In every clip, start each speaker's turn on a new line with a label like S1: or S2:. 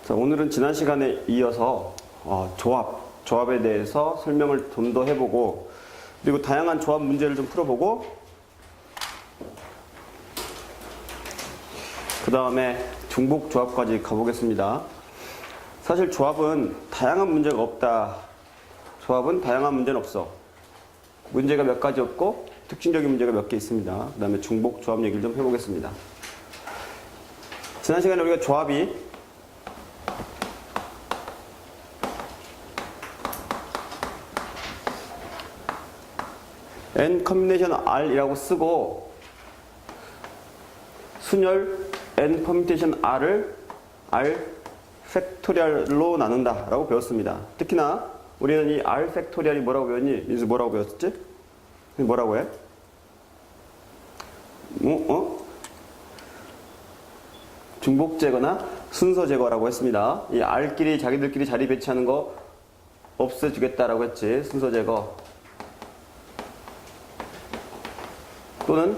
S1: 자, 오늘은 지난 시간에 이어서 조합에 대해서 설명을 좀 더 해보고, 그리고 다양한 조합 문제를 좀 풀어보고, 그 다음에 중복 조합까지 가보겠습니다. 사실 조합은 다양한 문제가 없다. 조합은 다양한 문제는 없어. 문제가 몇 가지 없고 특징적인 문제가 몇 개 있습니다. 그 다음에 중복 조합 얘기를 좀 해보겠습니다. 지난 시간에 우리가 조합이 n 커뮤니케이션 r이라고 쓰고 순열 n 퍼뮤테이션 r을 r 팩토리얼로 나눈다 라고 배웠습니다. 특히나 우리는 이 r 팩토리얼이 뭐라고 배웠니? 민수 뭐라고 배웠지? 뭐라고 해? 중복 제거나 순서 제거라고 했습니다. 이 r끼리 자기들끼리 자리 배치하는 거 없애주겠다라고 했지. 순서 제거 또는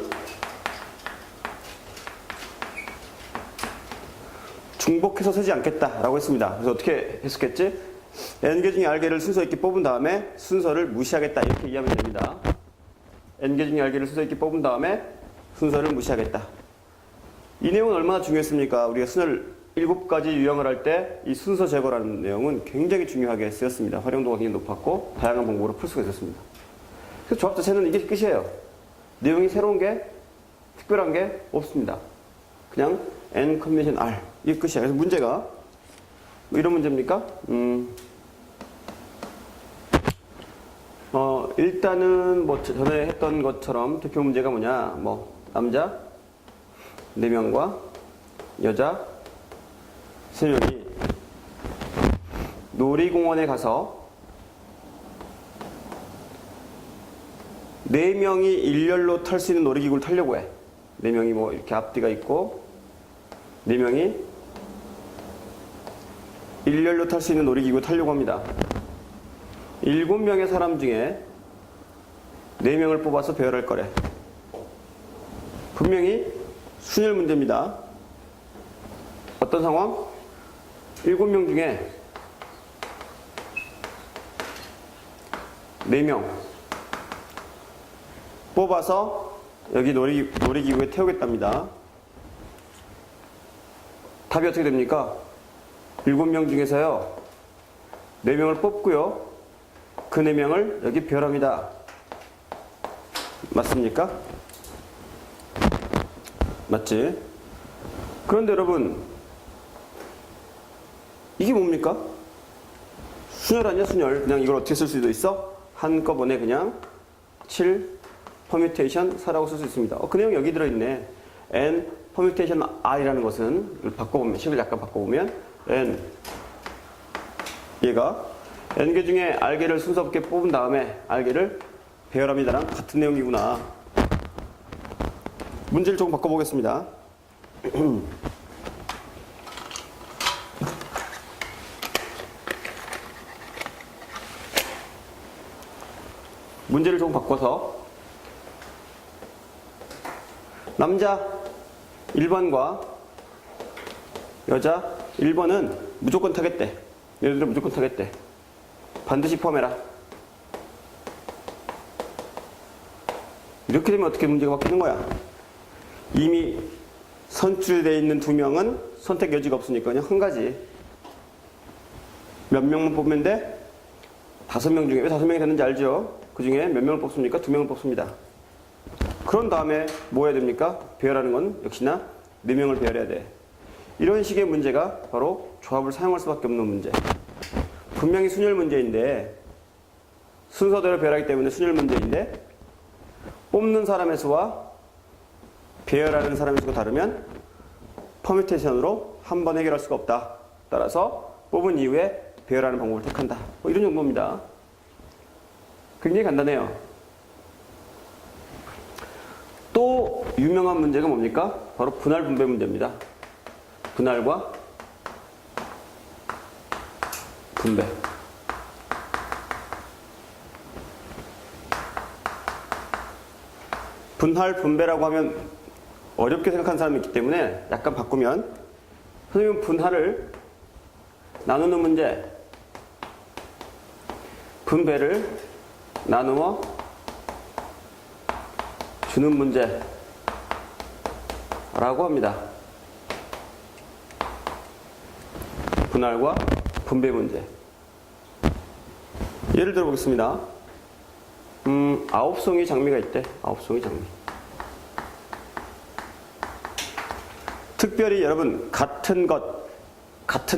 S1: 중복해서 쓰지 않겠다라고 했습니다. 그래서 어떻게 해석했지? n개 중에 r개를 순서 있게 뽑은 다음에 순서를 무시하겠다 이렇게 이해하면 됩니다. n개 중에 r개를 순서 있게 뽑은 다음에 순서를 무시하겠다. 이 내용은 얼마나 중요했습니까? 우리가 순열 7가지 유형을 할 때 이 순서 제거라는 내용은 굉장히 중요하게 쓰였습니다. 활용도가 굉장히 높았고 다양한 방법으로 풀 수가 있었습니다. 그래서 조합 자체는 이게 끝이에요. 내용이 새로운 게 특별한 게 없습니다. 그냥 n 컨비네이션 r 이게 끝이야. 그래서 문제가 뭐 이런 문제입니까? 일단은 뭐 전에 했던 것처럼 대표 문제가 뭐냐? 뭐 남자 4명과 여자 3명이 놀이공원에 가서 4명이 일렬로 탈 수 있는 놀이기구를 타려고 해. 4명이 뭐 이렇게 앞뒤가 있고 4명이 일렬로 탈 수 있는 놀이기구를 타려고 합니다. 7명의 사람 중에 4명을 뽑아서 배열할 거래. 분명히 순열 문제입니다. 어떤 상황? 7명 중에 4명 뽑아서 여기 놀이기구에 태우겠답니다. 답이 어떻게 됩니까? 7명 중에서요 4명을 뽑고요 그 4명을 여기 배열합니다. 맞습니까? 맞지? 그런데 여러분 이게 뭡니까? 순열 아니야 순열. 그냥 이걸 어떻게 쓸 수도 있어? 한꺼번에 그냥 7 퍼뮤테이션 4라고 쓸 수 있습니다. 그 내용이 여기 들어있네. n 퍼뮤테이션 r이라는 것은 바꿔보면 식을 약간 바꿔보면 n 얘가 n개 중에 r개를 순서 없게 뽑은 다음에 r개를 배열합니다랑 같은 내용이구나. 문제를 조금 바꿔보겠습니다. 문제를 조금 바꿔서 남자 1번과 여자 1번은 무조건 타겠대. 얘들은 무조건 타겠대. 반드시 포함해라. 이렇게 되면 어떻게 문제가 바뀌는 거야? 이미 선출되어 있는 2명은 선택 여지가 없으니까 그냥 한 가지. 몇 명만 뽑으면 돼? 5명 중에, 왜 5명이 됐는지 알죠? 그 중에 몇 명을 뽑습니까? 2명을 뽑습니다. 그런 다음에 뭐 해야 됩니까? 배열하는 건 역시나 4명을 배열해야 돼. 이런 식의 문제가 바로 조합을 사용할 수밖에 없는 문제. 분명히 순열 문제인데 순서대로 배열하기 때문에 순열 문제인데 뽑는 사람의 수와 배열하는 사람의 수가 다르면 퍼뮤테이션으로 한 번 해결할 수가 없다. 따라서 뽑은 이후에 배열하는 방법을 택한다. 뭐 이런 정도입니다. 굉장히 간단해요. 또 유명한 문제가 뭡니까? 바로 분할 분배 문제입니다. 분할과 분배. 분할 분배라고 하면 어렵게 생각하는 사람이 있기 때문에 약간 바꾸면 선생님은 분할을 나누는 문제, 분배를 나누어 주는 문제 라고 합니다. 분할과 분배 문제. 예를 들어 보겠습니다. 9송이 장미가 있대. 9송이 장미. 특별히 여러분 같은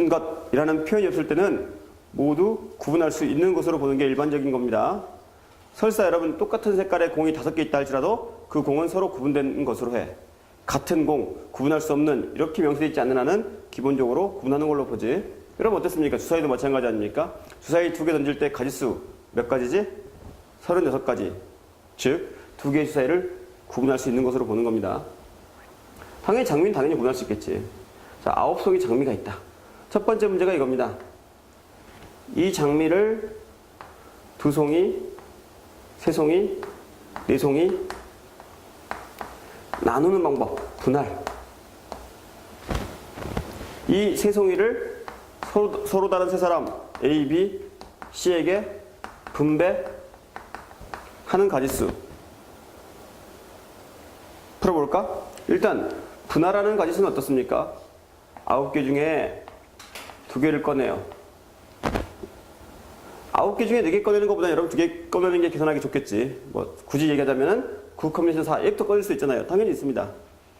S1: 것이라는 표현이 없을 때는 모두 구분할 수 있는 것으로 보는 게 일반적인 겁니다. 설사 여러분 똑같은 색깔의 공이 5개 있다 할지라도 그 공은 서로 구분된 것으로 해. 같은 공, 구분할 수 없는 이렇게 명시되어 있지 않는 한은 기본적으로 구분하는 걸로 보지. 여러분 어떻습니까? 주사위도 마찬가지 아닙니까? 주사위 2개 던질 때 가지수 몇 가지지? 36가지. 즉 2개의 주사위를 구분할 수 있는 것으로 보는 겁니다. 당연히 장미는 당연히 구분할 수 있겠지. 자, 9송이 장미가 있다. 첫 번째 문제가 이겁니다. 이 장미를 2송이, 3송이, 4송이 나누는 방법, 분할. 이 3송이를 서로 다른 세 사람 A, B, C에게 분배하는 가지수. 풀어볼까? 일단 분할하는 가지수는 어떻습니까? 9개 중에 2개를 꺼내요. 9개 중에 4개 꺼내는 것보다 여러분 2개 꺼내는 게 계산하기 좋겠지. 뭐 굳이 얘기하자면은 9컴비네이션 4 이렇게 꺼낼 수 있잖아요. 당연히 있습니다.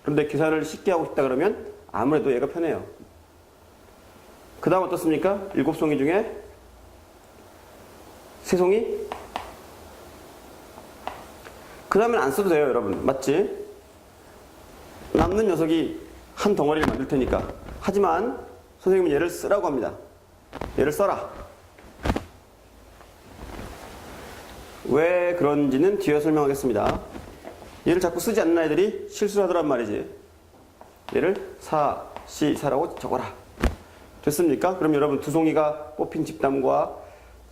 S1: 그런데 계산을 쉽게 하고 싶다 그러면 아무래도 얘가 편해요. 그 다음 어떻습니까? 7송이 중에 3송이? 그 다음엔 안 써도 돼요, 여러분. 맞지? 남는 녀석이 한 덩어리를 만들 테니까. 하지만 선생님은 얘를 쓰라고 합니다. 얘를 써라. 왜 그런지는 뒤에 설명하겠습니다. 얘를 자꾸 쓰지 않는 아이들이 실수를 하더란 말이지. 얘를 4, C, 4라고 적어라. 됐습니까? 그럼 여러분 2송이가 뽑힌 집단과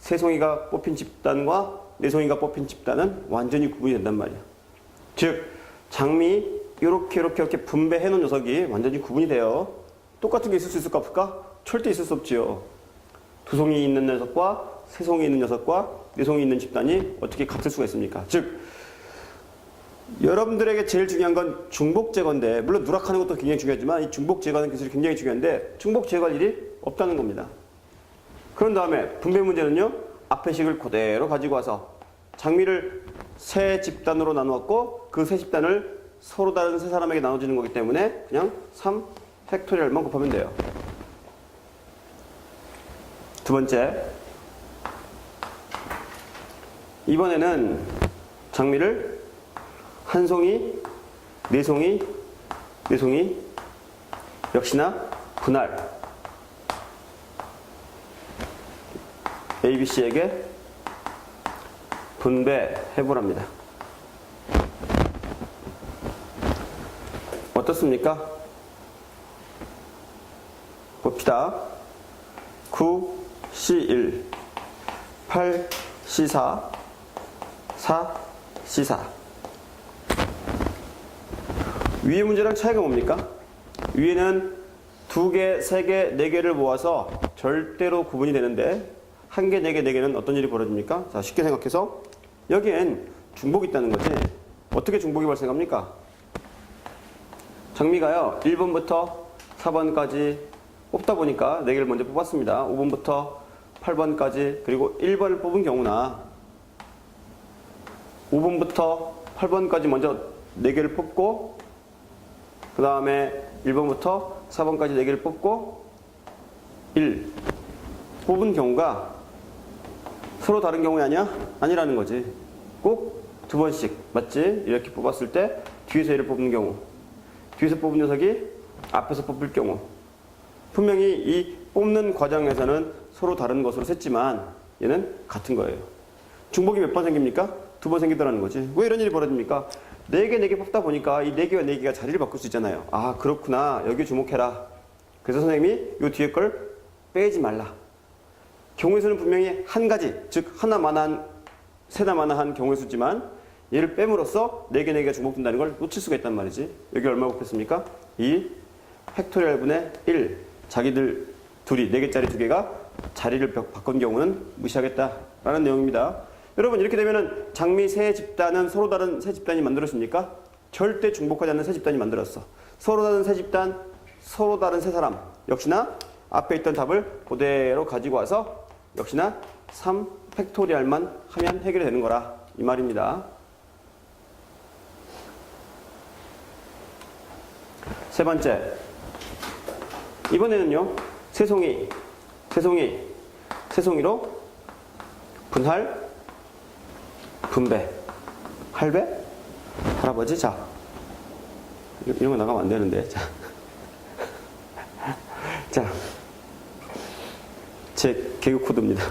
S1: 3송이가 뽑힌 집단과 4송이가 뽑힌 집단은 완전히 구분이 된단 말이야. 즉 장미 이렇게 분배해 놓은 녀석이 완전히 구분이 돼요. 똑같은 게 있을 수 있을까 없을까? 절대 있을 수 없지요. 2송이 있는 녀석과 3송이 있는 녀석과 4송이 있는 집단이 어떻게 같을 수가 있습니까? 즉 여러분들에게 제일 중요한 건 중복 제거인데, 물론 누락하는 것도 굉장히 중요하지만 이 중복 제거하는 기술이 굉장히 중요한데 중복 제거할 일이 없다는 겁니다. 그런 다음에 분배 문제는요, 앞의 식을 그대로 가지고 와서 장미를 3집단으로 나누었고 그 3집단을 서로 다른 3사람에게 나눠주는 거기 때문에 그냥 3 팩토리얼만 곱하면 돼요. 두 번째, 이번에는 장미를 1송이, 4송이, 4송이 역시나 분할 A, B, C에게 분배해보랍니다. 어떻습니까? 봅시다. 9, C1, 8, C4, 4, C4. 위의 문제랑 차이가 뭡니까? 위에는 2개, 3개, 4개를 모아서 절대로 구분이 되는데 1개, 4개, 4개는 어떤 일이 벌어집니까? 자, 쉽게 생각해서 여기엔 중복이 있다는 거지. 어떻게 중복이 발생합니까? 장미가요 1번부터 4번까지 뽑다 보니까 4개를 먼저 뽑았습니다. 5번부터 8번까지 그리고 1번을 뽑은 경우나 5번부터 8번까지 먼저 4개를 뽑고 그 다음에 1번부터 4번까지 4개를 뽑고 1 뽑은 경우가 서로 다른 경우가 아니라는 거지. 꼭 2번씩 맞지? 이렇게 뽑았을 때 뒤에서 얘를 뽑는 경우, 뒤에서 뽑은 녀석이 앞에서 뽑을 경우, 분명히 이 뽑는 과정에서는 서로 다른 것으로 셌지만 얘는 같은 거예요. 중복이 몇 번 생깁니까? 2번 생기더라는 거지. 왜 이런 일이 벌어집니까? 4개, 4개 뽑다 보니까 이 4개와 4개가 자리를 바꿀 수 있잖아요. 아, 그렇구나. 여기 주목해라. 그래서 선생님이 이 뒤에 걸 빼지 말라. 경우의 수는 분명히 한 가지, 즉 하나만한, 세나만한 경우의 수지만 얘를 뺨으로써 4개, 4개가 중복된다는 걸 놓칠 수가 있단 말이지. 여기 얼마 곱했습니까? 2 팩토리얼 분의 1. 자기들 둘이 4개짜리 2개가 자리를 바꾼 경우는 무시하겠다라는 내용입니다. 여러분 이렇게 되면은 장미 세 집단은 서로 다른 세 집단이 만들어집니까? 절대 중복하지 않는 세 집단이 만들었어. 서로 다른 세 집단, 서로 다른 세 사람. 역시나 앞에 있던 답을 그대로 가지고 와서 역시나 3 팩토리얼만 하면 해결이 되는 거라 이 말입니다. 세 번째, 이번에는요 새송이로 분할, 분배, 할배, 할아버지. 자, 이런 거 나가면 안 되는데. 자, 제 개그 코드입니다.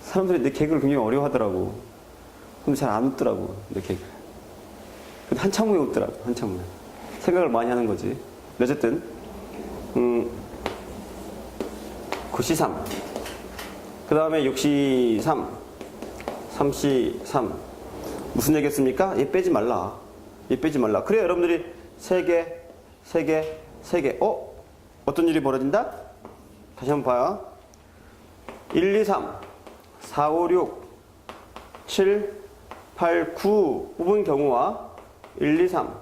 S1: 사람들이 내 개그를 굉장히 어려워하더라고. 근데 잘 안 웃더라고, 내 개그. 근데 한참 후에 웃더라고, 한참 후에. 생각을 많이 하는 거지. 어쨌든, 9C3. 그 다음에 6C3. 3C3. 무슨 얘기였습니까? 얘 빼지 말라. 얘 빼지 말라. 그래, 여러분들이 3개, 3개, 3개. 어떤 일이 벌어진다? 다시 한번 봐요. 1, 2, 3, 4, 5, 6, 7, 8, 9 뽑은 경우와 1, 2, 3,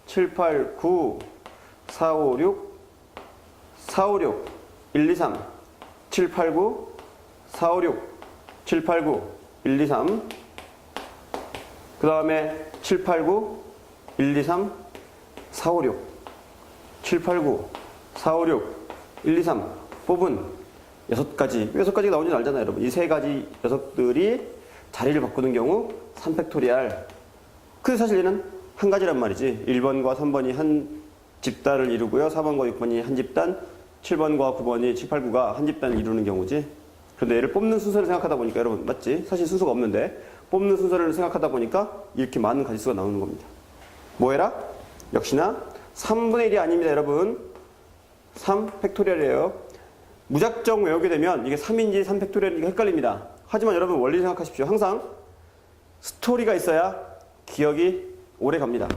S1: 7, 8, 9, 4, 5, 6, 4, 5, 6, 1, 2, 3, 7, 8, 9, 4, 5, 6, 7, 8, 9, 1, 2, 3. 그 다음에 7, 8, 9, 1, 2, 3, 4, 5, 6, 7, 8, 9, 4, 5, 6, 1, 2, 3 뽑은 6가지. 6가지가 나오는지 알잖아요, 여러분. 이 3가지 녀석들이 자리를 바꾸는 경우 3팩토리알. 근데 사실 얘는 한 가지란 말이지. 1번과 3번이 한 집단을 이루고요. 4번과 6번이 한 집단, 7번과 9번이 7, 8, 9가 한 집단을 이루는 경우지. 그런데 얘를 뽑는 순서를 생각하다 보니까, 여러분 맞지? 사실 순서가 없는데 뽑는 순서를 생각하다 보니까 이렇게 많은 가지수가 나오는 겁니다. 뭐해라? 역시나 3분의 1이 아닙니다, 여러분. 3 팩토리얼이에요. 무작정 외우게 되면 이게 3인지 3 팩토리얼인지 헷갈립니다. 하지만 여러분 원리 생각하십시오. 항상 스토리가 있어야 기억이 오래 갑니다.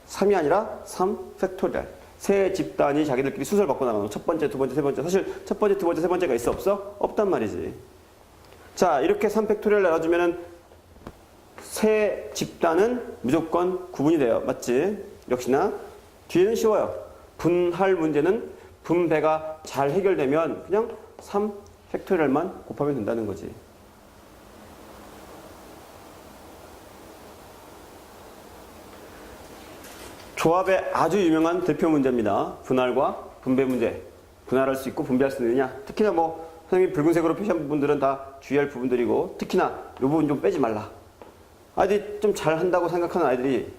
S1: 3이 아니라 3 팩토리얼. 세 집단이 자기들끼리 순서를 바꿔 나가는 첫 번째, 두 번째, 세 번째. 사실 첫 번째, 두 번째, 세 번째가 있어 없어? 없단 말이지. 자, 이렇게 3 팩토리얼 나눠주면은 세 집단은 무조건 구분이 돼요. 맞지? 역시나 뒤에는 쉬워요. 분할 문제는 분배가 잘 해결되면 그냥 3 팩토리얼만 곱하면 된다는 거지. 조합의 아주 유명한 대표 문제입니다. 분할과 분배 문제. 분할할 수 있고 분배할 수 있느냐. 특히나 뭐 선생님이 붉은색으로 표시한 부분들은 다 주의할 부분들이고, 특히나 이 부분 좀 빼지 말라. 아이들이 좀 잘한다고 생각하는 아이들이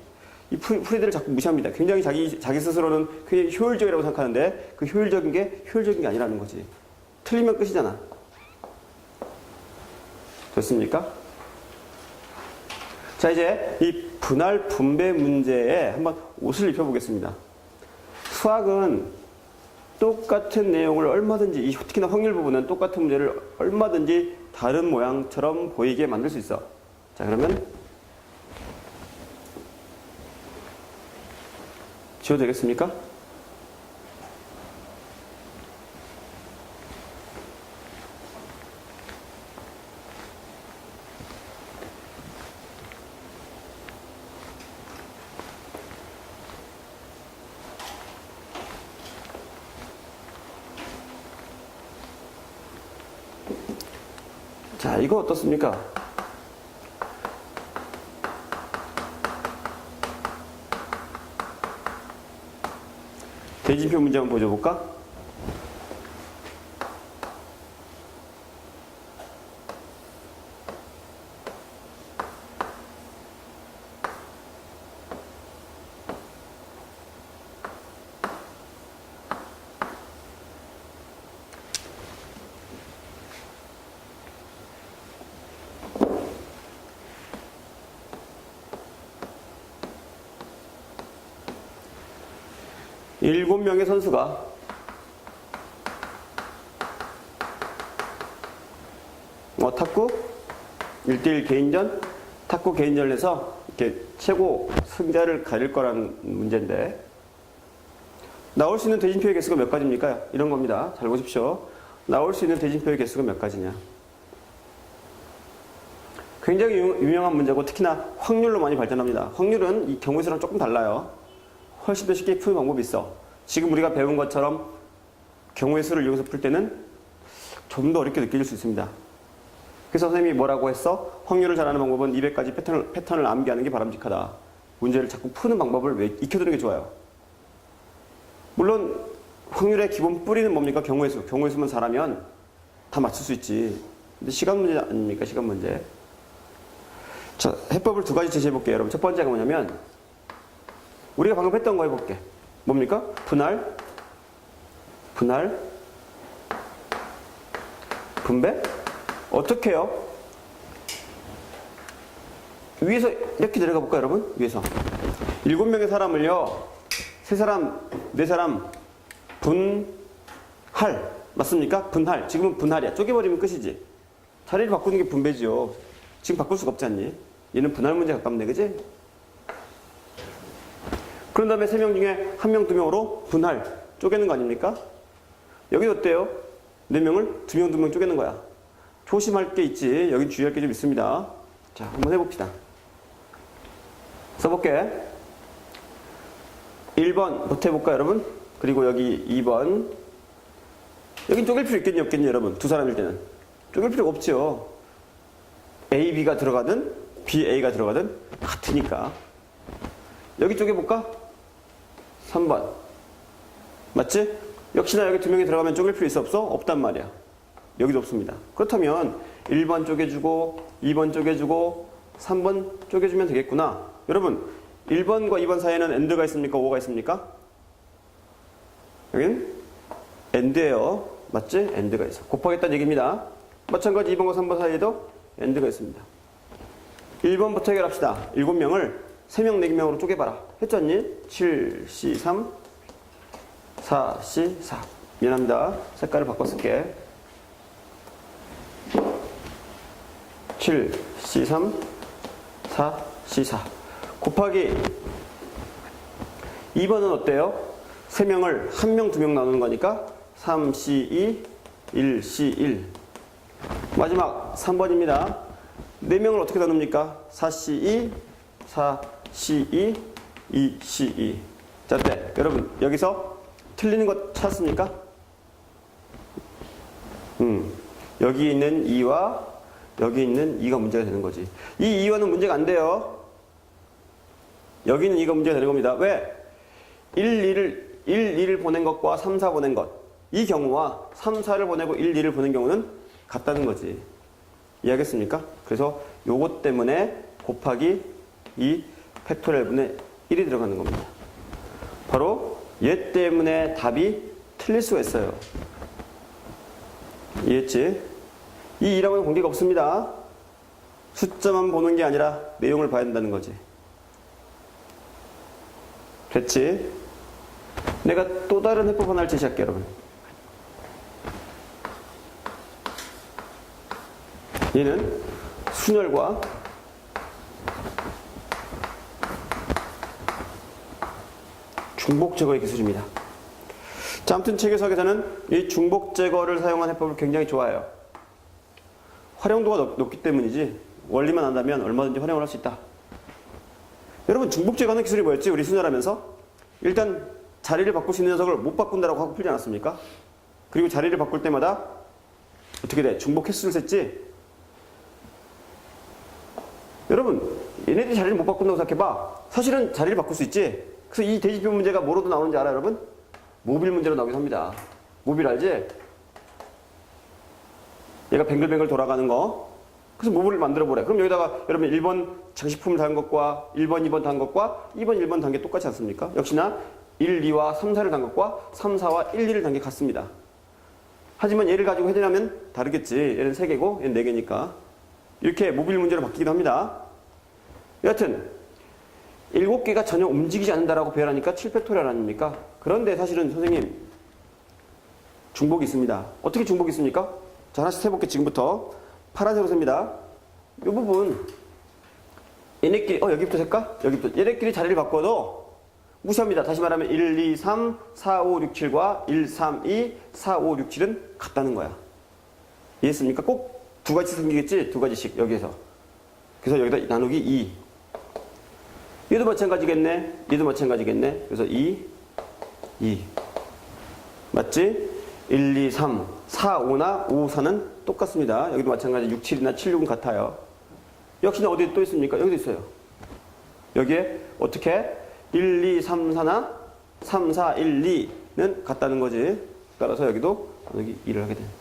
S1: 이 풀이들을 자꾸 무시합니다. 굉장히 자기 스스로는 굉장히 효율적이라고 생각하는데 그 효율적인 게 아니라는 거지. 틀리면 끝이잖아. 됐습니까? 자, 이제 이 분할 분배 문제에 한번 옷을 입혀보겠습니다. 수학은 똑같은 내용을 얼마든지, 특히나 확률 부분은 똑같은 문제를 얼마든지 다른 모양처럼 보이게 만들 수 있어. 자, 그러면 지워도 되겠습니까? 자, 이거 어떻습니까? 대진표 문제 한번 보여볼까? 일곱 명의 선수가 탁구 1대1 개인전, 탁구 개인전에서 이렇게 최고 승자를 가릴 거라는 문제인데, 나올 수 있는 대진표의 개수가 몇 가지입니까? 이런 겁니다. 잘 보십시오. 나올 수 있는 대진표의 개수가 몇 가지냐. 굉장히 유명한 문제고 특히나 확률로 많이 발전합니다. 확률은 이 경우수랑 조금 달라요. 훨씬 더 쉽게 푸는 방법이 있어. 지금 우리가 배운 것처럼 경우의 수를 이용해서 풀 때는 좀 더 어렵게 느껴질 수 있습니다. 그래서 선생님이 뭐라고 했어? 확률을 잘하는 방법은 200가지 패턴을 암기하는 게 바람직하다. 문제를 자꾸 푸는 방법을 익혀두는 게 좋아요. 물론 확률의 기본 뿌리는 뭡니까? 경우의 수. 경우의 수만 잘하면 다 맞출 수 있지. 근데 시간 문제 아닙니까? 시간 문제. 자, 해법을 두 가지 제시해 볼게요. 여러분, 첫 번째가 뭐냐면 우리가 방금 했던 거 해볼게. 뭡니까? 분할, 분배. 어떻게 해요? 위에서 이렇게 내려가 볼까요, 여러분? 위에서 7명의 사람을요 3사람, 4사람 분할. 맞습니까? 분할. 지금은 분할이야. 쪼개버리면 끝이지. 자리를 바꾸는 게 분배지요. 지금 바꿀 수가 없지 않니? 얘는 분할 문제 가깝네, 그지? 그런 다음에 3명 중에 1명, 2명으로 분할 쪼개는 거 아닙니까? 여기 어때요? 4명을 2명, 2명 쪼개는 거야. 조심할 게 있지. 여기 주의할 게 좀 있습니다. 자, 한번 해봅시다. 써볼게. 1번부터 해볼까요, 여러분? 그리고 여기 2번. 여긴 쪼갤 필요 있겠니, 없겠니, 여러분? 두 사람일 때는. 쪼갤 필요가 없죠. A, B가 들어가든, B, A가 들어가든, 같으니까. 여기 쪼개볼까? 3번. 맞지? 역시나 여기 2명이 들어가면 쪼갤 필요 있어, 없어? 없단 말이야. 여기도 없습니다. 그렇다면 1번 쪼개주고 2번 쪼개주고 3번 쪼개주면 되겠구나. 여러분 1번과 2번 사이에는 AND가 있습니까? OR가 있습니까? 여긴 AND예요. 맞지? AND가 있어. 곱하겠다는 얘기입니다. 마찬가지 2번과 3번 사이에도 AND가 있습니다. 1번부터 해결합시다. 7명을 3명, 4명으로 쪼개봐라. 했잖니? 7C3 4C4. 미안합니다. 색깔을 바꿔 쓸게. 7C3 4C4 곱하기 2번은 어때요? 3명을 1명, 2명 나누는 거니까 3C2 1C1. 마지막 3번입니다. 4명을 어떻게 나눕니까? 4C2 4C2 2C2. 자, 어때? 여러분 여기서 틀리는 거 찾았습니까? 여기 있는 2와 여기 있는 2가 문제가 되는 거지. 이 2와는 문제가 안 돼요. 여기 있는 2가 문제가 되는 겁니다. 왜? 1, 2를 보낸 것과 3, 4 보낸 것. 이 경우와 3, 4를 보내고 1, 2를 보낸 경우는 같다는 거지. 이해하겠습니까? 그래서 요것 때문에 곱하기 2 팩토리얼 분의 1이 들어가는 겁니다. 바로 얘 때문에 답이 틀릴 수가 있어요. 이해했지? 이 2라고는 관계가 없습니다. 숫자만 보는 게 아니라 내용을 봐야 된다는 거지. 됐지? 내가 또 다른 해법 하나를 제시할게요, 여러분. 얘는 순열과 중복 제거의 기술입니다. 자, 아무튼 체계석에서는 이 중복 제거를 사용한 해법을 굉장히 좋아해요. 활용도가 높기 때문이지 원리만 안다면 얼마든지 활용을 할 수 있다. 여러분 중복 제거하는 기술이 뭐였지? 우리 순열하면서 일단 자리를 바꿀 수 있는 녀석을 못 바꾼다라고 하고 풀지 않았습니까? 그리고 자리를 바꿀 때마다 어떻게 돼? 중복 횟수를 셌지? 여러분 얘네들이 자리를 못 바꾼다고 생각해봐. 사실은 자리를 바꿀 수 있지? 그래서 이 대지표 문제가 뭐로도 나오는지 알아요, 여러분? 모빌 문제로 나오긴 합니다. 모빌 알지? 얘가 뱅글뱅글 돌아가는 거. 그래서 모빌을 만들어 보래. 그럼 여기다가 여러분 1번 장식품을 단 것과 1번, 2번 단 것과 2번, 1번 단 게 똑같지 않습니까? 역시나 1, 2와 3, 4를 단 것과 3, 4와 1, 2를 단 게 같습니다. 하지만 얘를 가지고 해결하면 다르겠지. 얘는 3개고 얘는 4개니까. 이렇게 모빌 문제로 바뀌기도 합니다. 여하튼 7개가 전혀 움직이지 않는다라고 배열하니까 7팩토리얼 아닙니까? 그런데 사실은 선생님 중복이 있습니다. 어떻게 중복이 있습니까? 자, 하나씩 해볼게. 지금부터 파란색으로 셉니다. 이 부분 얘네끼리 여기부터 색까? 여기부터 얘네끼리 자리를 바꿔도 무시합니다. 다시 말하면 1, 2, 3, 4, 5, 6, 7과 1, 3, 2, 4, 5, 6, 7은 같다는 거야. 이해했습니까? 꼭 두 가지씩 생기겠지? 두 가지씩 여기에서. 그래서 여기다 나누기 2. 얘도 마찬가지겠네. 얘도 마찬가지겠네. 그래서 2, 2. 맞지? 1, 2, 3, 4, 5나 5, 4는 똑같습니다. 여기도 마찬가지 6, 7이나 7, 6은 같아요. 역시나 어디 또 있습니까? 여기도 있어요. 여기에 어떻게? 1, 2, 3, 4나 3, 4, 1, 2는 같다는 거지. 따라서 여기도 나누기 2를 하게 됩니다.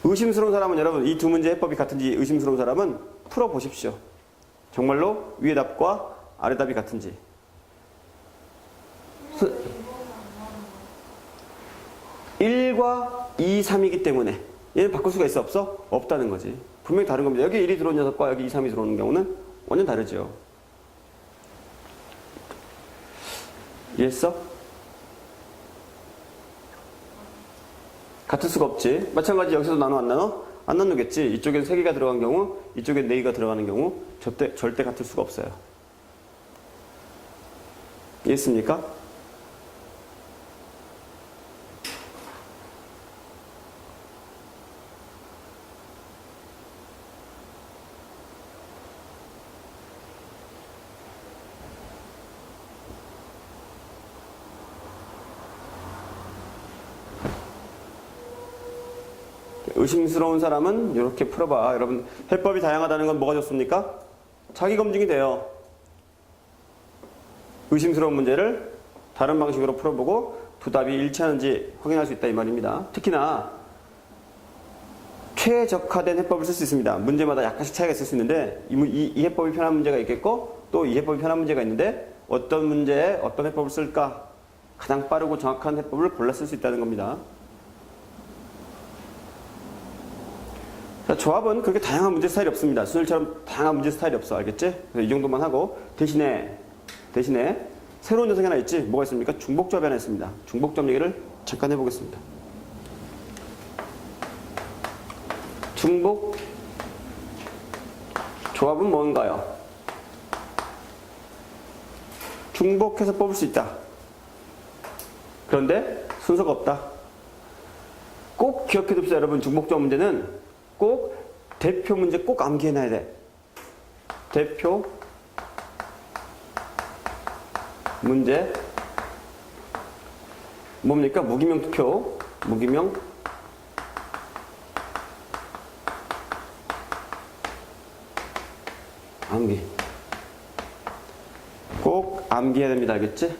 S1: 의심스러운 사람은 여러분 이 두 문제 해법이 같은지 의심스러운 사람은 풀어보십시오. 정말로 위의 답과 아래 답이 같은지. 1과 2, 3이기 때문에 얘는 바꿀 수가 있어 없어? 없다는 거지. 분명히 다른 겁니다. 여기 1이 들어온 녀석과 여기 2, 3이 들어오는 경우는 완전 다르죠. 이해했어? 같을 수가 없지. 마찬가지 여기서도 나눠 안 나눠? 안 나누겠지. 이쪽엔 3개가 들어간 경우, 이쪽엔 4개가 들어가는 경우 절대 같을 수가 없어요. 이해했습니까? 의심스러운 사람은 이렇게 풀어봐. 여러분 해법이 다양하다는 건 뭐가 좋습니까? 자기 검증이 돼요. 의심스러운 문제를 다른 방식으로 풀어보고 두 답이 일치하는지 확인할 수 있다 이 말입니다. 특히나 최적화된 해법을 쓸 수 있습니다. 문제마다 약간씩 차이가 있을 수 있는데 이 해법이 편한 문제가 있겠고 또 이 해법이 편한 문제가 있는데 어떤 문제에 어떤 해법을 쓸까? 가장 빠르고 정확한 해법을 골라 쓸 수 있다는 겁니다. 자, 조합은 그렇게 다양한 문제 스타일이 없습니다. 수능처럼 다양한 문제 스타일이 없어. 알겠지? 그래서 이 정도만 하고 대신에 새로운 녀석이 하나 있지? 뭐가 있습니까? 중복조합이 하나 있습니다. 중복조합 얘기를 잠깐 해보겠습니다. 중복 조합은 뭔가요? 중복해서 뽑을 수 있다. 그런데 순서가 없다. 꼭 기억해둡시다. 여러분 중복조합 문제는 꼭 대표 문제 꼭 암기해놔야 돼. 대표 문제 뭡니까? 무기명 투표 무기명 암기 꼭 암기해야 됩니다. 알겠지?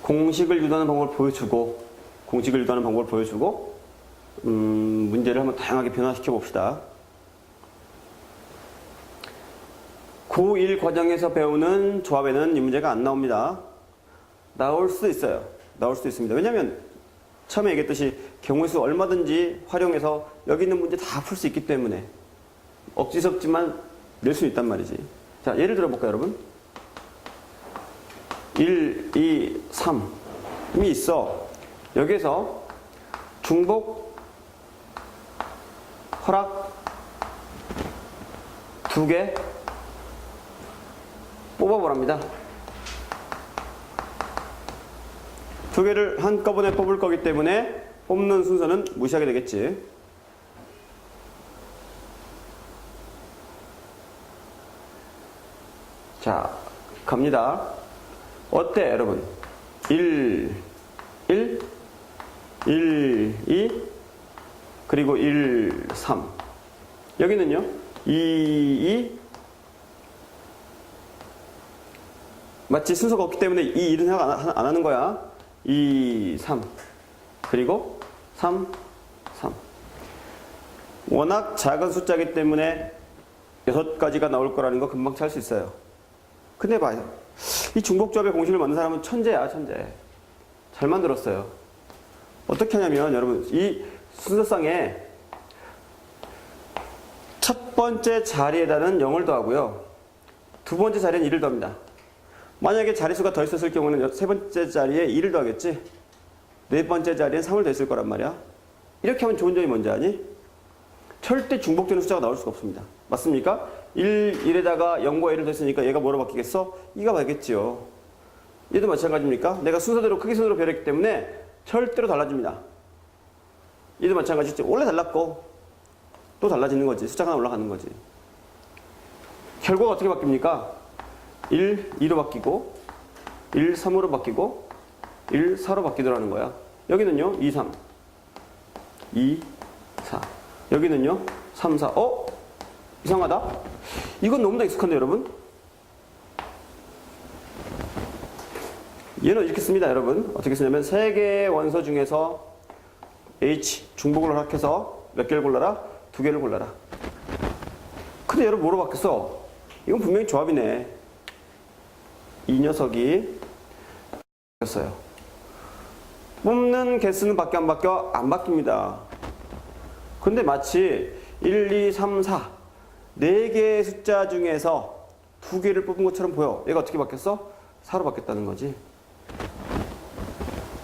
S1: 공식을 유도하는 방법을 보여주고 문제를 한번 다양하게 변화시켜 봅시다. 고1 과정에서 배우는 조합에는 이 문제가 안 나옵니다. 나올 수도 있어요. 나올 수도 있습니다. 왜냐하면 처음에 얘기했듯이 경우수 얼마든지 활용해서 여기 있는 문제 다 풀 수 있기 때문에 억지스럽지만 낼 수 있단 말이지. 자, 예를 들어볼까요, 여러분? 1, 2, 3이 있어. 여기에서 중복 허락 2개 뽑아보랍니다. 2개를 한꺼번에 뽑을 거기 때문에 뽑는 순서는 무시하게 되겠지. 자, 갑니다. 어때, 여러분? 1, 2, 그리고 1, 3. 여기는요, 2, 마치 순서가 없기 때문에 이 일은 생각 안 하는 거야. 2, 3. 그리고 3, 3. 워낙 작은 숫자이기 때문에 6가지가 나올 거라는 거 금방 찾을 수 있어요. 근데 봐요. 이 중복조합의 공식을 만든 사람은 천재야, 천재. 잘 만들었어요. 어떻게 하냐면, 여러분, 이 순서상에 첫 번째 자리에다는 0을 더하고요. 두 번째 자리에는 1을 더합니다. 만약에 자릿수가 더 있었을 경우는 세 번째 자리에 2를 더하겠지? 네 번째 자리에 3을 더했을 거란 말이야. 이렇게 하면 좋은 점이 뭔지 아니? 절대 중복되는 숫자가 나올 수가 없습니다. 맞습니까? 1에다가 0과 A를 뒀으니까 얘가 뭐로 바뀌겠어? 2가 바뀌겠죠. 얘도 마찬가지입니까? 내가 순서대로 크기 순으로 배열했기 때문에 절대로 달라집니다. 얘도 마찬가지죠. 원래 달랐고 또 달라지는 거지. 숫자가 하나 올라가는 거지. 결과가 어떻게 바뀝니까? 1, 2로 바뀌고 1, 3으로 바뀌고 1, 4로 바뀌더라는 거야. 여기는요 2, 3 2, 4 여기는요 3, 4 이상하다? 이건 너무나 익숙한데 여러분? 얘는 이렇게 씁니다 여러분. 어떻게 쓰냐면 세 개의 원소 중에서 H 중복을 허락해서 몇 개를 골라라? 2개를 골라라. 근데 여러분 뭐로 바뀌었어? 이건 분명히 조합이네. 이 녀석이 바뀌었어요. 뽑는 개수는 밖에 안 바뀌어? 안 바뀝니다. 근데 마치 1, 2, 3, 4 4개의 숫자 중에서 2개를 뽑은 것처럼 보여. 얘가 어떻게 바뀌었어? 4로 바뀌었다는 거지.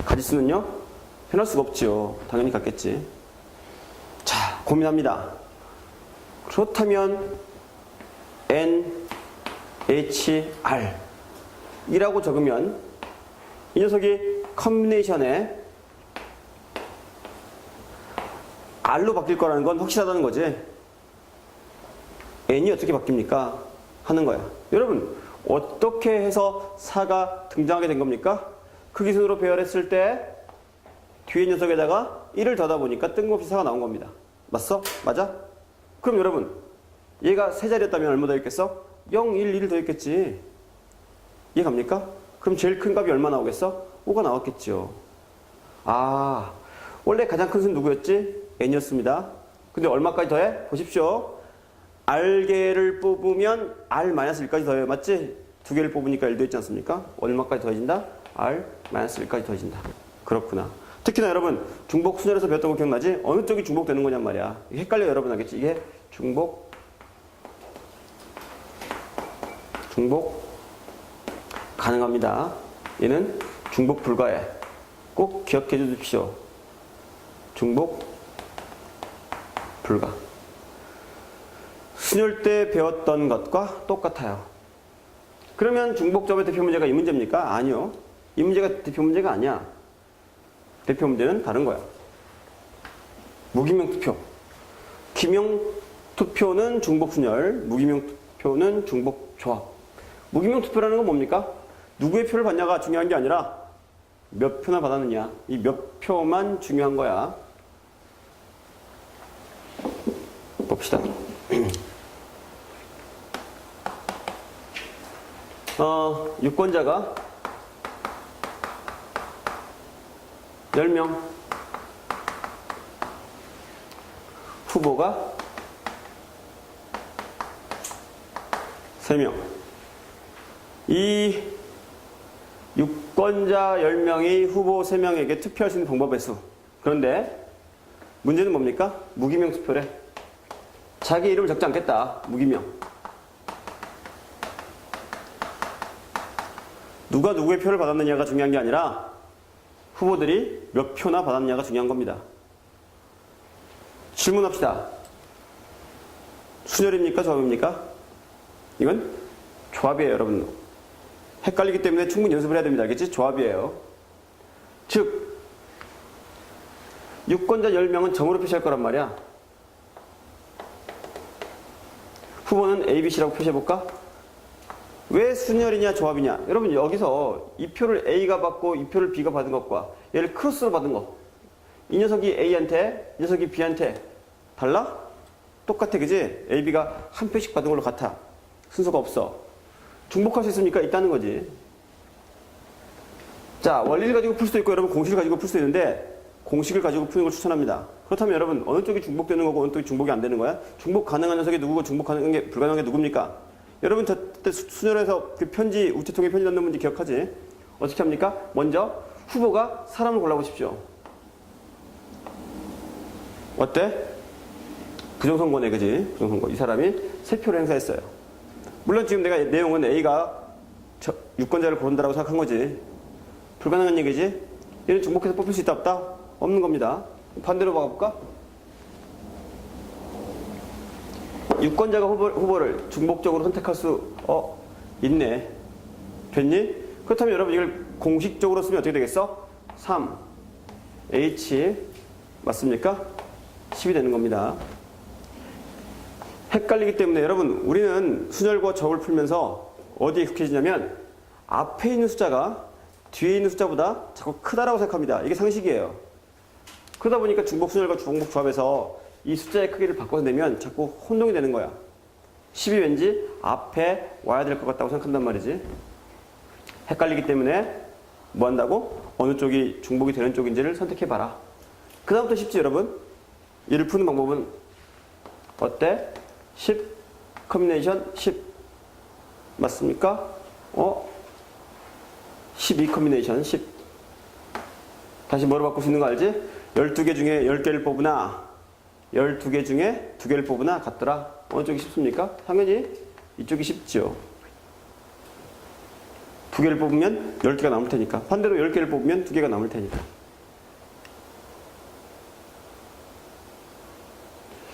S1: 가지수는요? 변할 수가 없지요. 당연히 같겠지. 자, 고민합니다. 그렇다면 N, H, R 이라고 적으면 이 녀석이 컨비네이션에 R로 바뀔 거라는 건 확실하다는 거지. N이 어떻게 바뀝니까? 하는 거야. 여러분, 어떻게 해서 4가 등장하게 된 겁니까? 크기 순으로 배열했을 때 뒤에 녀석에다가 1을 더하다 보니까 뜬금없이 4가 나온 겁니다. 맞어? 맞아? 그럼 여러분, 얘가 세 자리였다면 얼마 더 있겠어? 0, 1, 1을 더 있겠지. 이해 갑니까? 그럼 제일 큰 값이 얼마 나오겠어? 5가 나왔겠죠. 아, 원래 가장 큰 수는 누구였지? n이었습니다. 근데 얼마까지 더해? 보십시오. r개를 뽑으면 r-1까지 더해요. 맞지? 두 개를 뽑으니까 1도 있지 않습니까? 얼마까지 더해진다? r-1까지 더해진다. 그렇구나. 특히나 여러분, 중복 순열에서 배웠던 거 기억나지? 어느 쪽이 중복되는 거냔 말이야. 헷갈려 여러분 하겠지? 이게 중복 가능합니다. 얘는 중복 불가해. 꼭 기억해 주십시오. 중복 불가. 순열 때 배웠던 것과 똑같아요. 그러면 중복점의 대표 문제가 이 문제입니까? 아니요. 이 문제가 대표 문제가 아니야. 대표 문제는 다른 거야. 무기명 투표. 기명 투표는 중복 순열, 무기명 투표는 중복 조합. 무기명 투표라는 건 뭡니까? 누구의 표를 받냐가 중요한 게 아니라 몇 표나 받았느냐. 이 몇 표만 중요한 거야. 봅시다. 유권자가 10명, 후보가 3명. 이 유권자 10명이 후보 3명에게 투표할 수 있는 방법의 수. 그런데 문제는 뭡니까? 무기명 투표래. 자기 이름을 적지 않겠다. 무기명. 누가 누구의 표를 받았느냐가 중요한 게 아니라 후보들이 몇 표나 받았느냐가 중요한 겁니다. 질문합시다. 순열입니까? 조합입니까? 이건 조합이에요, 여러분. 헷갈리기 때문에 충분히 연습을 해야 됩니다. 알겠지? 조합이에요. 즉, 유권자 10명은 점으로 표시할 거란 말이야. 후보는 A, B, C라고 표시해볼까? 왜 순열이냐 조합이냐? 여러분 여기서 이 표를 A가 받고 이 표를 B가 받은 것과 얘를 크로스로 받은 것, 이 녀석이 A한테 이 녀석이 B한테 달라? 똑같아, 그지? A, B가 한 표씩 받은 걸로 같아. 순서가 없어. 중복할 수 있습니까? 있다는 거지. 자, 원리를 가지고 풀 수도 있고 여러분 공식을 가지고 풀 수도 있는데 공식을 가지고 푸는 걸 추천합니다. 그렇다면 여러분 어느 쪽이 중복되는 거고 어느 쪽이 중복이 안 되는 거야? 중복 가능한 녀석이 누구고 중복 가능한 게 불가능한 게 누굽니까? 여러분 그때 수련에서 그 편지, 우체통에 편지 넣는 문제 기억하지? 어떻게 합니까? 먼저 후보가 사람을 골라보십시오. 어때? 부정선거네, 그지? 부정선거. 이 사람이 3표를 행사했어요. 물론 지금 내가 내용은 A가 유권자를 고른다라고 생각한 거지. 불가능한 얘기지? 얘는 중복해서 뽑힐 수 있다 없다? 없는 겁니다. 반대로 봐볼까? 유권자가 후보를 중복적으로 선택할 수 있네. 됐니? 그렇다면 여러분 이걸 공식적으로 쓰면 어떻게 되겠어? 3H 맞습니까? 10이 되는 겁니다. 헷갈리기 때문에 여러분 우리는 순열과 접을 풀면서 어디에 익숙해지냐면 앞에 있는 숫자가 뒤에 있는 숫자보다 자꾸 크다라고 생각합니다. 이게 상식이에요. 그러다 보니까 중복 순열과 중복 조합에서 이 숫자의 크기를 바꿔서 내면 자꾸 혼동이 되는 거야. 10이 왠지 앞에 와야 될 것 같다고 생각한단 말이지. 헷갈리기 때문에 뭐 한다고? 어느 쪽이 중복이 되는 쪽인지를 선택해봐라. 그 다음부터 쉽지 여러분? 이를 푸는 방법은 어때? 10 커뮤니케이션 10 맞습니까? 12 커뮤니케이션 10 다시 뭐로 바꿀 수 있는 거 알지? 12개 중에 10개를 뽑으나 12개 중에 2개를 뽑으나 같더라. 어느 쪽이 쉽습니까? 당연히 이쪽이 쉽죠. 2개를 뽑으면 10개가 남을 테니까. 반대로 10개를 뽑으면 2개가 남을 테니까.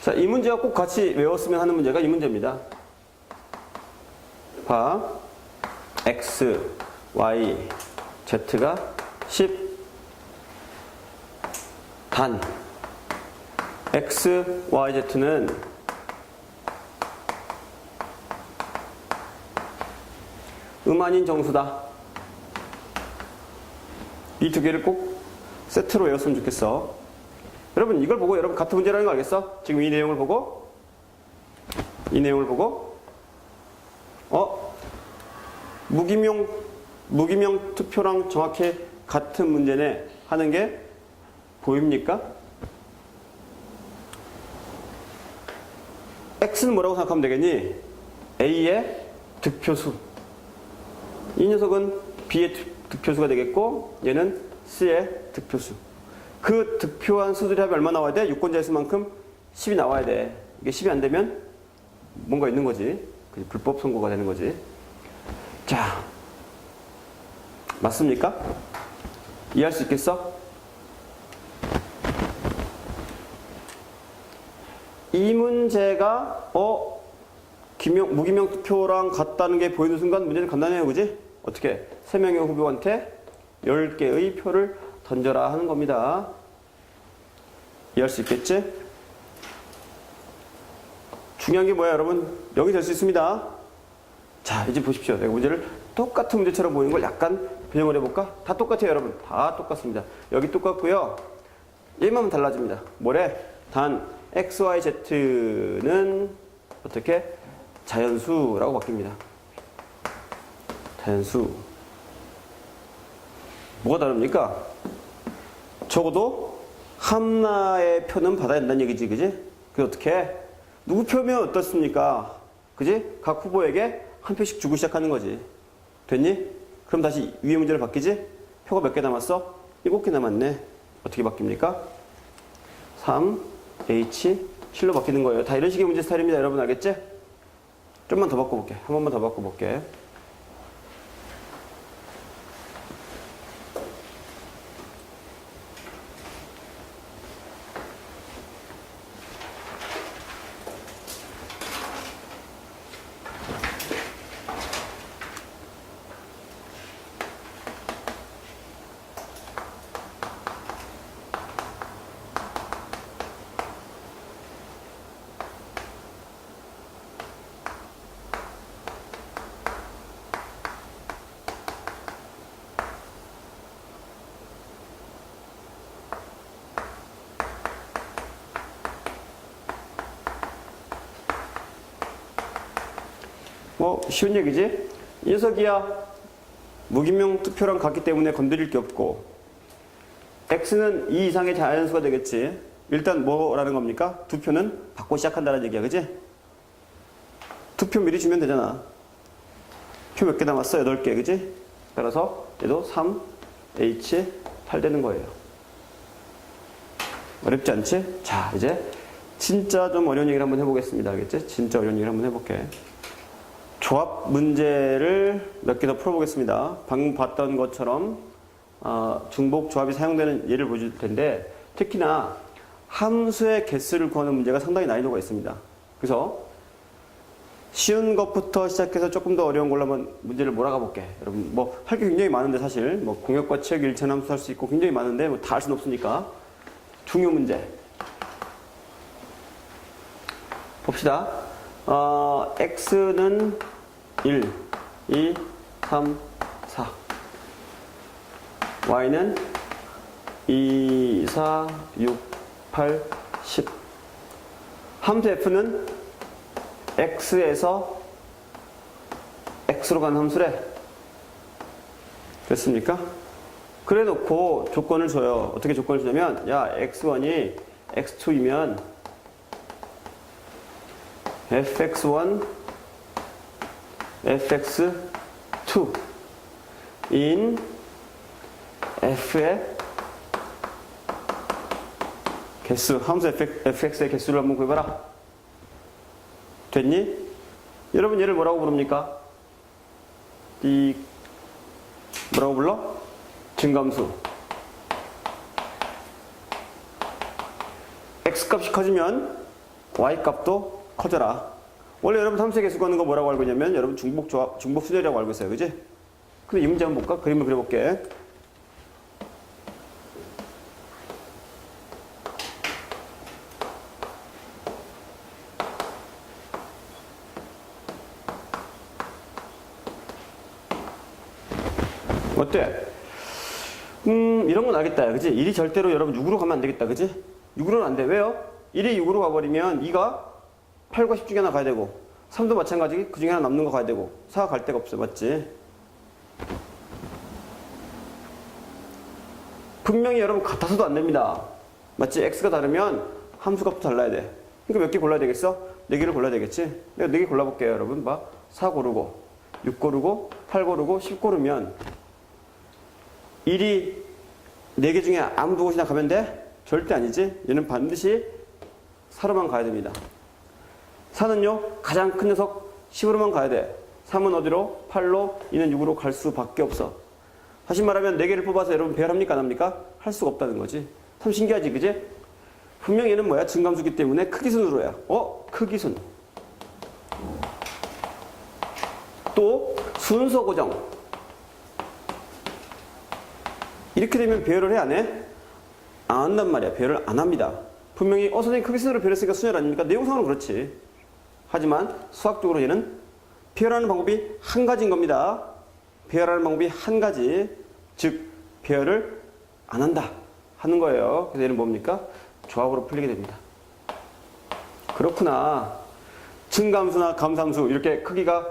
S1: 자, 이 문제와 꼭 같이 외웠으면 하는 문제가 이 문제입니다. 봐. X, Y, Z가 10 단 X, Y, Z는 아닌 정수다. 이 두 개를 꼭 세트로 외웠으면 좋겠어. 여러분 이걸 보고 여러분 같은 문제라는 거 알겠어? 지금 이 내용을 보고 무기명 투표랑 정확히 같은 문제네 하는 게 보입니까? X는 뭐라고 생각하면 되겠니? A의 득표수. 이 녀석은 B의 득표수가 되겠고 얘는 C의 득표수. 그 득표한 수들이 합이 얼마 나와야 돼? 유권자의 수만큼 10이 나와야 돼. 이게 10이 안 되면 뭔가 있는 거지. 불법 선거가 되는 거지. 자, 맞습니까? 이해할 수 있겠어? 이 문제가 무기명 투표랑 같다는 게 보이는 순간 문제는 간단해요. 그지? 어떻게? 3명의 후보한테 10개의 표를 던져라 하는 겁니다. 이해할 수 있겠지? 중요한 게 뭐야 여러분? 여기 될 수 있습니다. 자, 이제 보십시오. 내가 문제를 똑같은 문제처럼 보이는 걸 약간 변형을 해볼까? 다 똑같아요 여러분. 다 똑같습니다. 여기 똑같고요. 얘만 달라집니다. 뭐래? 단 X, Y, Z는 어떻게? 자연수라고 바뀝니다. 자연수. 뭐가 다릅니까? 적어도 하나의 표는 받아야 된다는 얘기지, 그지? 그게 어떻게? 누구 표면 어떻습니까? 그지? 각 후보에게 한 표씩 주고 시작하는 거지. 됐니? 그럼 다시 위의 문제를 바뀌지? 표가 몇 개 남았어? 7개 남았네. 어떻게 바뀝니까? 3, H, 7로 바뀌는 거예요. 다 이런 식의 문제 스타일입니다. 여러분 알겠지? 좀만 더 바꿔볼게. 한 번만 더 바꿔볼게. 뭐 쉬운 얘기지? 이 녀석이야 무기명 투표랑 같기 때문에 건드릴 게 없고 X는 2 이상의 자연수가 되겠지. 일단 뭐라는 겁니까? 두 표는 받고 시작한다는 얘기야. 그지? 투표 미리 주면 되잖아. 표 몇 개 남았어? 8개. 그지? 따라서 얘도 3, H, 8 되는 거예요. 어렵지 않지? 자, 이제 진짜 좀 어려운 얘기를 한번 해보겠습니다. 알겠지? 진짜 어려운 얘기를 한번 해볼게. 조합 문제를 몇 개 더 풀어보겠습니다. 방금 봤던 것처럼 중복 조합이 사용되는 예를 보여줄 텐데 특히나 함수의 개수를 구하는 문제가 상당히 난이도가 있습니다. 그래서 쉬운 것부터 시작해서 조금 더 어려운 걸로 한번 문제를 몰아가 볼게. 여러분, 뭐, 할 게 굉장히 많은데, 사실. 뭐, 공역과 체육 일체함수 할 수 있고 굉장히 많은데, 뭐, 다 할 수는 없으니까. 중요 문제. 봅시다. x는 1, 2, 3, 4. y는 2, 4, 6, 8, 10. 함수 f는 x에서 x로 가는 함수래. 됐습니까? 그래 놓고 조건을 줘요. 어떻게 조건을 주냐면, 야, x1이 x2이면 fx1, fx2 in f의 개수, 함수 fx의 개수를 한번 구해봐라. 됐니? 여러분 얘를 뭐라고 부릅니까? 이 뭐라고 불러? 증감수. x값이 커지면 y값도 커져라. 원래 여러분 함수의 개수 구하는 거 뭐라고 알고 있냐면 여러분 중복 수열이라고 알고 있어요. 그지? 근데 이 문제 한번 볼까? 그림을 그려볼게. 어때? 이런 건 알겠다. 그지? 1이 절대로 여러분 6으로 가면 안 되겠다. 그지? 6으로는 안 돼. 왜요? 1이 6으로 가버리면 2가 8과 10 중에 하나 가야 되고 3도 마찬가지 그 중에 하나 남는 거 가야 되고 4가 갈 데가 없어. 맞지? 분명히 여러분 같아서도 안 됩니다. 맞지? x가 다르면 함수값도 달라야 돼. 그러니까 몇 개 골라야 되겠어? 4개를 골라야 되겠지? 내가 4개 골라볼게요. 여러분 봐. 4 고르고 6 고르고 8 고르고 10 고르면 1이 4개 중에 아무 곳이나 가면 돼? 절대 아니지. 얘는 반드시 4로만 가야 됩니다. 4는요 가장 큰 녀석 10으로만 가야 돼. 3은 어디로? 8로, 2는 6으로 갈 수밖에 없어. 다시 말하면 4개를 뽑아서 여러분 배열합니까 안 합니까? 할 수가 없다는 거지. 참 신기하지 그지? 분명 얘는 뭐야? 증감수기 때문에 크기순으로 해야. 크기순. 또 순서 고정. 이렇게 되면 배열을 해 안 해? 안 한단 말이야. 배열을 안 합니다. 분명히 선생님 크기순으로 배열했으니까 순열 아닙니까? 내용상으로는 그렇지. 하지만 수학적으로 얘는 배열하는 방법이 한 가지인 겁니다. 배열하는 방법이 한 가지. 즉 배열을 안 한다 하는 거예요. 그래서 얘는 뭡니까? 조합으로 풀리게 됩니다. 그렇구나. 증감수나 감함수 이렇게 크기가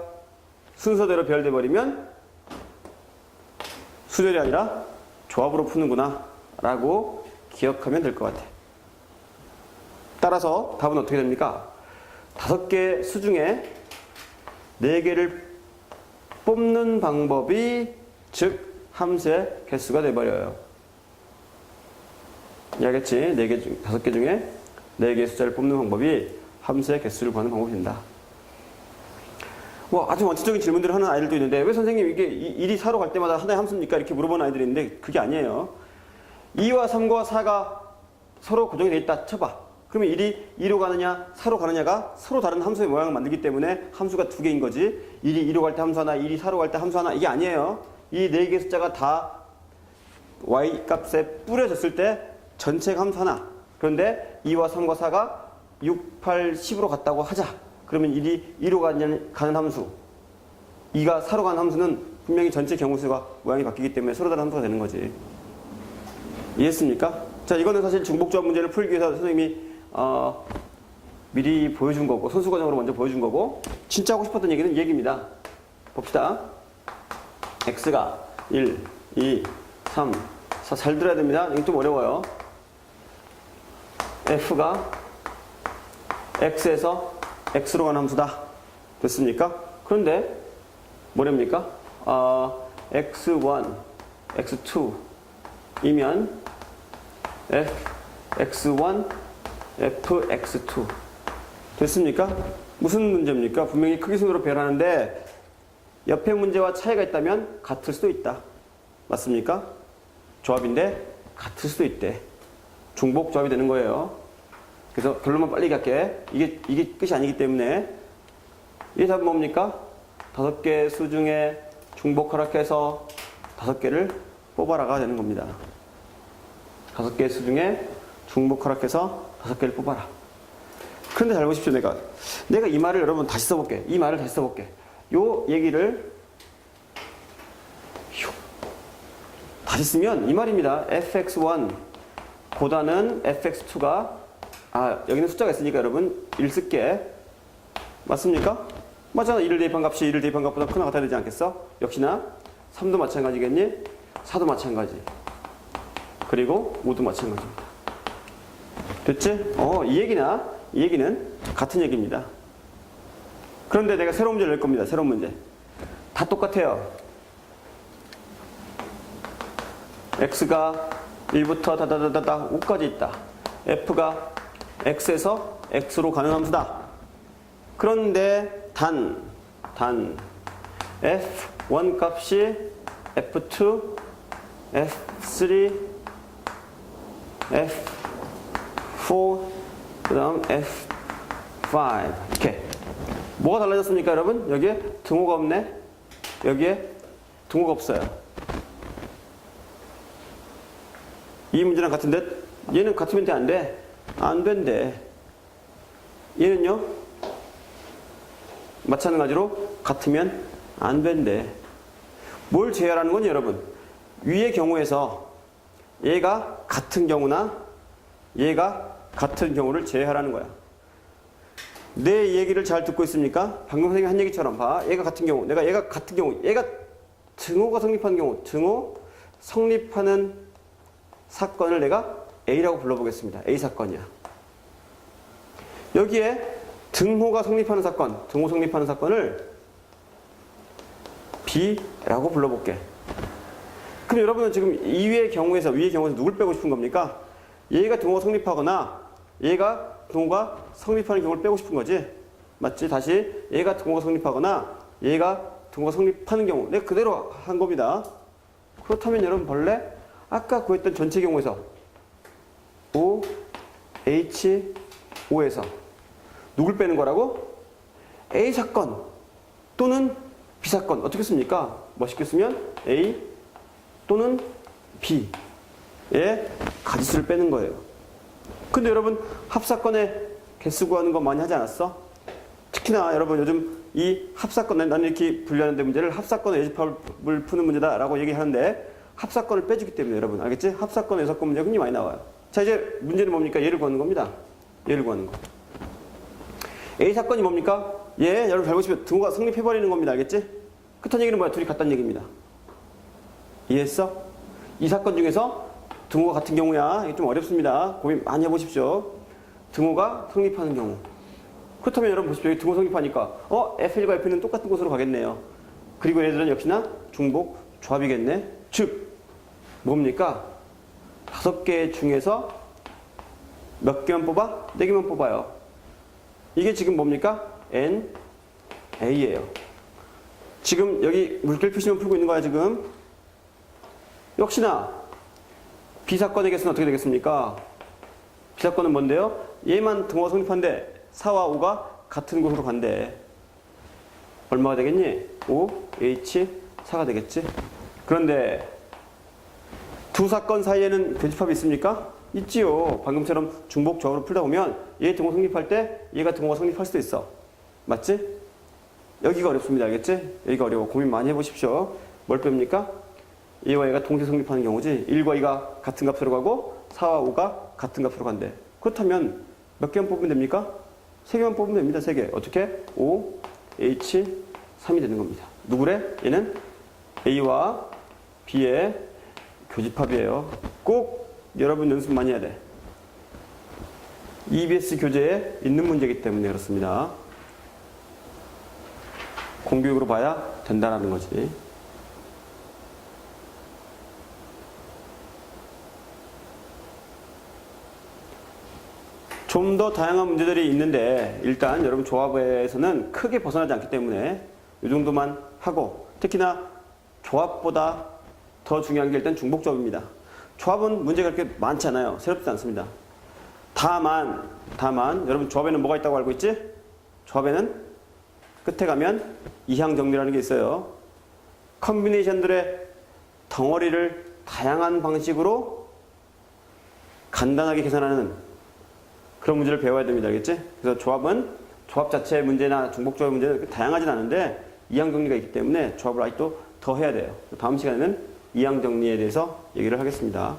S1: 순서대로 배열돼 버리면 수열이 아니라 조합으로 푸는구나 라고 기억하면 될 것 같아. 따라서 답은 어떻게 됩니까? 5개 수 중에 4개를 뽑는 방법이 즉 함수의 개수가 돼버려요. 이해하겠지? 5개 중에 4개의 숫자를 뽑는 방법이 함수의 개수를 구하는 방법이 된다. 뭐 아주 원칙적인 질문들을 하는 아이들도 있는데 왜 선생님 이게 1이 4로 갈 때마다 하나의 함수입니까? 이렇게 물어보는 아이들이 있는데 그게 아니에요. 2와 3과 4가 서로 고정이 돼 있다 쳐봐. 그러면 1이 2로 가느냐 4로 가느냐가 서로 다른 함수의 모양을 만들기 때문에 함수가 2개인 거지. 1이 2로 갈 때 함수 하나, 1이 4로 갈 때 함수 하나 이게 아니에요. 이 4개의 숫자가 다 y값에 뿌려졌을 때 전체가 함수 하나. 그런데 2와 3과 4가 6, 8, 10으로 갔다고 하자. 그러면 1이 2로 가는 함수 2가 4로 가는 함수는 분명히 전체 경우수가 모양이 바뀌기 때문에 서로 다른 함수가 되는 거지. 이해했습니까? 자, 이거는 사실 중복조합 문제를 풀기 위해서 선생님이 미리 보여준 거고 선수 과정으로 먼저 보여준 거고 진짜 하고 싶었던 얘기는 이 얘기입니다. 봅시다. x가 1, 2, 3, 4 잘 들어야 됩니다. 이게 좀 어려워요. f가 x에서 x로 가는 함수다. 됐습니까? 그런데 뭐랍니까? x1, x2이면 fx1, fx2 됐습니까? 무슨 문제입니까? 분명히 크기순으로 배열하는데 옆에 문제와 차이가 있다면 같을 수도 있다. 맞습니까? 조합인데 같을 수도 있대. 중복 조합이 되는 거예요. 그래서 결론만 빨리 갈게. 이게 끝이 아니기 때문에 이 답은 뭡니까? 5개의 수 중에 중복 허락해서 5개를 뽑아라가 되는 겁니다. 5개의 수 중에 중복 허락해서 5개를 뽑아라. 그런데 잘 보십시오. 내가 이 말을 여러분 다시 써볼게. 이 말을 다시 써볼게. 요 얘기를 다시 쓰면 이 말입니다. fx1 보다는 fx2가 여기는 숫자가 있으니까 여러분 1 쓸게. 맞습니까? 맞잖아. 1을 대입한 값이 1을 대입한 값보다 크나 같아야 되지 않겠어? 역시나 3도 마찬가지겠니? 4도 마찬가지. 그리고 5도 마찬가지입니다. 됐지? 이 얘기는 같은 얘기입니다. 그런데 내가 새로운 문제를 낼 겁니다. 새로운 문제. 다 똑같아요. x가 1부터 다다다다다 5까지 있다. f가 x에서 x로 가는 함수다. 그런데 단 f1 값이 f2, f3, f4, 그 다음 f5 이렇게. 뭐가 달라졌습니까 여러분? 여기에 등호가 없네. 여기에 등호가 없어요. 이 문제랑 같은데 얘는 같으면 돼 안 돼? 안 된대. 얘는요? 마찬가지로 같으면 안 된대. 뭘 제외하라는 거니 여러분? 위의 경우에서 얘가 같은 경우나 얘가 같은 경우를 제외하라는 거야. 내 얘기를 잘 듣고 있습니까? 방금 선생님이 한 얘기처럼 봐. 얘가 같은 경우, 얘가 같은 경우, 얘가 등호가 성립하는 경우, 등호 성립하는 사건을 내가 A라고 불러보겠습니다. A 사건이야. 여기에 등호가 성립하는 사건, 등호 성립하는 사건을 B라고 불러볼게. 그럼 여러분은 지금 위의 경우에서 누굴 빼고 싶은 겁니까? 얘가 등호가 성립하거나 얘가 등호가 성립하는 경우를 빼고 싶은 거지. 맞지? 다시 얘가 등호가 성립하거나 얘가 등호가 성립하는 경우 내가 그대로 한 겁니다. 그렇다면 여러분 본래 아까 구했던 전체 경우에서 O, H, O에서 누굴 빼는 거라고? A 사건 또는 B 사건. 어떻게 씁니까? 멋있게 쓰면 A 또는 B의 가지수를 빼는 거예요. 근데 여러분 합사건의 개수 구하는 거 많이 하지 않았어? 특히나 여러분 요즘 이 합사건, 나는 이렇게 분류하는데 문제를 합사건의 예집합을 푸는 문제다라고 얘기하는데 합사건을 빼주기 때문에 여러분 알겠지? 합사건, 외사건 문제가 굉장히 많이 나와요. 자, 이제 문제는 뭡니까? 얘를 구하는 겁니다. 얘를 구하는 거. A 사건이 뭡니까? 얘 여러분 잘 보시면 등호가 성립해버리는 겁니다. 알겠지? 끝한 얘기는 뭐야? 둘이 같다는 얘기입니다. 이해했어? 이 사건 중에서 등호가 같은 경우야. 이게 좀 어렵습니다. 고민 많이 해보십시오. 등호가 성립하는 경우. 그렇다면 여러분 보십시오. 여기 등호 성립하니까 F1과 F는 똑같은 곳으로 가겠네요. 그리고 얘들은 역시나 중복 조합이겠네. 즉 뭡니까? 5개 중에서 몇 개만 뽑아? 4개만 뽑아요. 이게 지금 뭡니까? N, A예요. 지금 여기 물결 표시만 풀고 있는 거야 지금. 역시나 B사건의 개수는 어떻게 되겠습니까? B사건은 뭔데요? 얘만 등호가 성립한데 4와 5가 같은 곳으로 간대. 얼마가 되겠니? 5, H, 4가 되겠지? 그런데 두 사건 사이에는 교집합이 있습니까? 있지요. 방금처럼 중복 조합으로 풀다 보면 얘 등호 성립할 때 얘가 등호가 성립할 수도 있어. 맞지? 여기가 어렵습니다. 알겠지? 여기가 어려워. 고민 많이 해보십시오. 뭘 뺍니까? 얘와 얘가 동시에 성립하는 경우지. 1과 2가 같은 값으로 가고 4와 5가 같은 값으로 간대. 그렇다면 몇 개만 뽑으면 됩니까? 3개만 뽑으면 됩니다. 3개. 어떻게? 5, H, 3이 되는 겁니다. 누구래? 얘는 A와 B의 교집합이에요. 꼭 여러분 연습 많이 해야 돼. EBS 교재에 있는 문제이기 때문에 그렇습니다. 공교육으로 봐야 된다는 거지. 좀 더 다양한 문제들이 있는데 일단 여러분 조합에서는 크게 벗어나지 않기 때문에 이 정도만 하고, 특히나 조합보다 더 중요한 게 일단 중복조합입니다. 조합은 문제가 그렇게 많지 않아요. 새롭지 않습니다. 다만 여러분 조합에는 뭐가 있다고 알고 있지? 조합에는 끝에 가면 이항 정리라는 게 있어요. 컨비네이션들의 덩어리를 다양한 방식으로 간단하게 계산하는 그런 문제를 배워야 됩니다. 알겠지? 그래서 조합은 조합 자체의 문제나 중복조합 문제는 다양하진 않은데 이항 정리가 있기 때문에 조합을 아직도 더 해야 돼요. 다음 시간에는 이항 정리에 대해서 얘기를 하겠습니다.